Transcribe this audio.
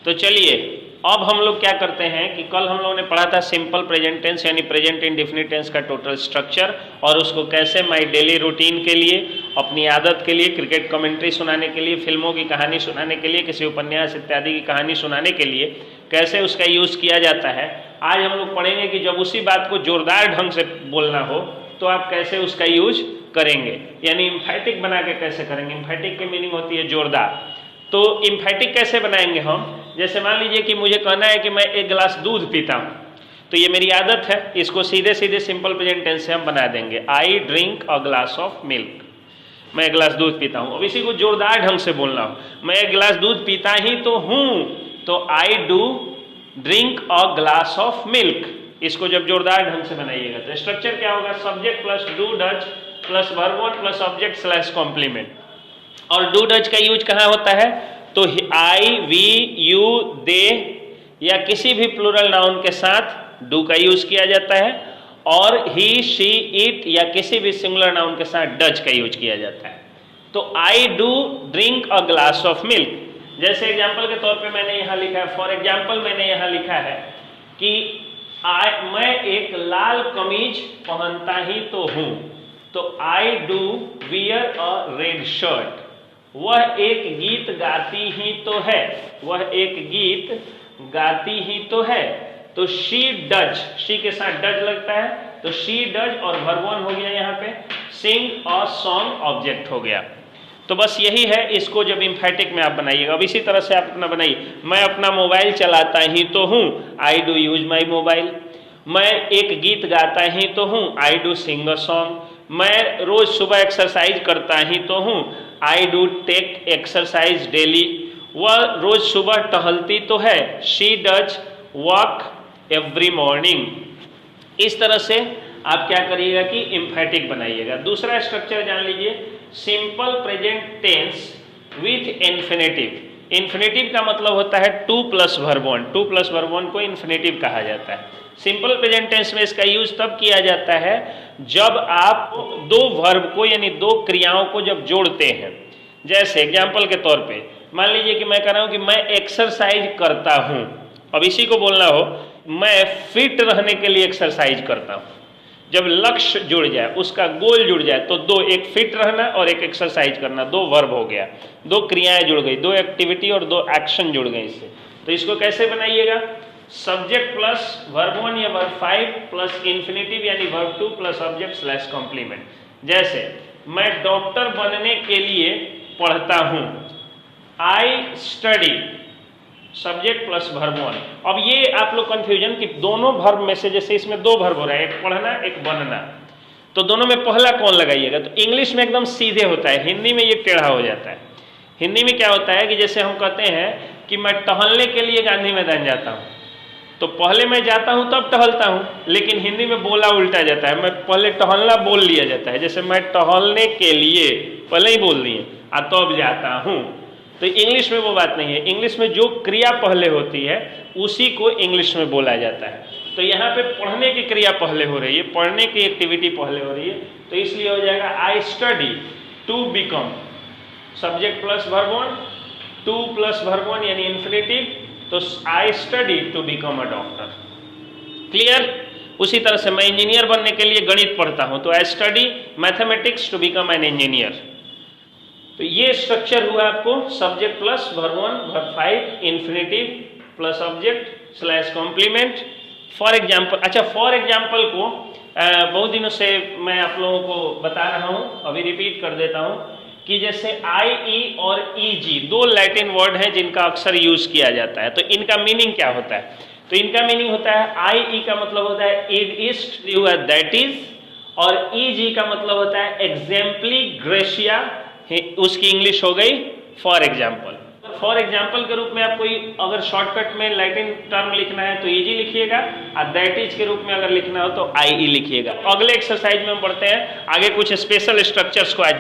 तो चलिए अब हम लोग क्या करते हैं कि कल हम लोगों ने पढ़ा था सिंपल प्रेजेंट टेंस यानी प्रेजेंट इंडेफिनिट टेंस का टोटल स्ट्रक्चर, और उसको कैसे माई डेली रूटीन के लिए, अपनी आदत के लिए, क्रिकेट कमेंट्री सुनाने के लिए, फिल्मों की कहानी सुनाने के लिए, किसी उपन्यास इत्यादि की कहानी सुनाने के लिए कैसे उसका यूज़ किया जाता है। आज हम लोग पढ़ेंगे कि जब उसी बात को जोरदार ढंग से बोलना हो तो आप कैसे उसका यूज करेंगे, यानी इम्फैटिक बना के कैसे करेंगे। इम्फैटिक की मीनिंग होती है जोरदार। तो इम्फैटिक कैसे बनाएंगे हम, जैसे मान लीजिए कि मुझे कहना है कि मैं एक गिलास दूध पीता हूँ, तो ये मेरी आदत है, इसको सीधे सीधे सिंपल प्रेजेंट टेंस से हम बना देंगे, I drink a glass of milk. मैं एक गिलास दूध पीता हूँ। अब इसी को जोरदार ढंग से बोलना हो, मैं एक गिलास दूध पीता ही तो हूँ, तो I do drink a glass of milk. इसको जब जोरदार ढंग से बनाइएगा तो स्ट्रक्चर क्या होगा, subject plus do does plus verb one plus object slash complement. और डू डज का यूज कहाँ होता है, तो आई वी यू दे या किसी भी प्लूरल नाउन के साथ डू का यूज किया जाता है, और ही शी इट या किसी भी सिंगुलर नाउन के साथ डज का यूज किया जाता है। तो I do drink a glass of milk. जैसे एग्जाम्पल के तौर पे मैंने यहाँ लिखा है, फॉर एग्जाम्पल मैंने यहाँ लिखा है कि मैं एक लाल कमीज पहनता ही तो हूँ, तो I do wear a red shirt. वह एक गीत गाती ही तो है, वह एक गीत गाती ही तो है, तो शी डज, शी के साथ डज लगता है, तो शी डज और वर्ब वन हो गया यहाँ पे, सिंग अ सॉन्ग ऑब्जेक्ट हो गया। तो बस यही है, इसको जब इम्फैटिक में आप बनाइएगा। अब इसी तरह से आप अपना बनाइए, मैं अपना मोबाइल चलाता ही तो हूँ, I do use my mobile. मैं एक गीत गाता ही तो हूँ, I do Singh a song. मैं रोज सुबह एक्सरसाइज करता ही तो हूँ, I do take exercise daily. वह रोज सुबह टहलती तो है, she does walk every morning. इस तरह से आप क्या करिएगा कि इम्फैटिक बनाइएगा। दूसरा स्ट्रक्चर जान लीजिए, simple present tense with infinitive. Infinitive का मतलब होता है to plus verb one, to plus verb one को इन्फिनेटिव कहा जाता है। सिंपल प्रेजेंट टेंस में इसका यूज तब किया जाता है जब आप दो वर्ब को यानी दो क्रियाओं को जब जोड़ते हैं। जैसे एग्जाम्पल के तौर पे मान लीजिए कि मैं कह रहा हूँ कि मैं एक्सरसाइज करता हूँ, अब इसी को बोलना हो मैं फिट रहने के लिए एक्सरसाइज करता हूँ। जब लक्ष्य जुड़ जाए, उसका गोल जुड़ जाए, तो दो, एक फिट रहना और एक एक्सरसाइज करना, दो वर्ब हो गया, दो क्रियाएं जुड़ गई, दो एक्टिविटी और दो एक्शन जुड़ गए इससे। तो इसको कैसे बनाइएगा, सब्जेक्ट प्लस वर्ब वन या वर्ब फाइव प्लस इन्फिनेटिव यानी verb to plus object slash complement. जैसे मैं डॉक्टर बनने के लिए पढ़ता हूँ, I study, subject plus verb one. अब ये आप लोग कंफ्यूजन कि दोनों वर्ब में से, जैसे इसमें दो वर्ब हो रहा है, एक पढ़ना एक बनना, तो दोनों में पहला कौन लगाइएगा। तो इंग्लिश में एकदम सीधे होता है, हिंदी में ये टेढ़ा हो जाता है। हिंदी में क्या होता है कि जैसे हम कहते हैं कि मैं टहलने के लिए गांधी मैदान जाता हूँ, तो पहले मैं जाता हूँ तब टहलता हूँ, लेकिन हिंदी में बोला उल्टा जाता है, मैं पहले टहलना बोल लिया जाता है। जैसे मैं टहलने के लिए पहले ही बोल दिए तब जाता हूँ, तो इंग्लिश में वो बात नहीं है। इंग्लिश में जो क्रिया पहले होती है उसी को इंग्लिश में बोला जाता है। तो यहाँ पे पढ़ने की क्रिया पहले हो रही है, पढ़ने की एक्टिविटी पहले हो रही है, तो इसलिए हो जाएगा I study to become, subject plus verb one, to plus verb one यानी इन्फिनेटिव, तो I study to become a doctor. Clear. उसी तरह से मैं इंजीनियर बनने के लिए गणित पढ़ता हूँ, तो I study mathematics to become an engineer. तो ये स्ट्रक्चर हुआ आपको subject plus verb one verb five infinitive plus object slash complement. For example, अच्छा फॉर एग्जाम्पल को बहुत दिनों से मैं आप लोगों को बता रहा हूँ, अभी रिपीट कर देता हूँ कि जैसे आई ई और ई जी दो लैटिन वर्ड हैं जिनका अक्सर यूज किया जाता है। तो इनका मीनिंग क्या होता है, तो इनका मीनिंग होता है आई ई का मतलब होता है इट इस्ट दैट इज, और ई जी का मतलब होता है एग्जाम्पली ग्रेशिया, उसकी इंग्लिश हो गई फॉर एग्जाम्पल। फॉर एग्जाम्पल के रूप में आप कोई अगर शॉर्टकट में लैटिन टर्म लिखना है तो इजी लिखिएगा, और दैट इज के रूप में अगर लिखना हो तो आई ई लिखिएगा। अगले एक्सरसाइज में हम पढ़ते हैं आगे कुछ स्पेशल स्ट्रक्चर्स को आज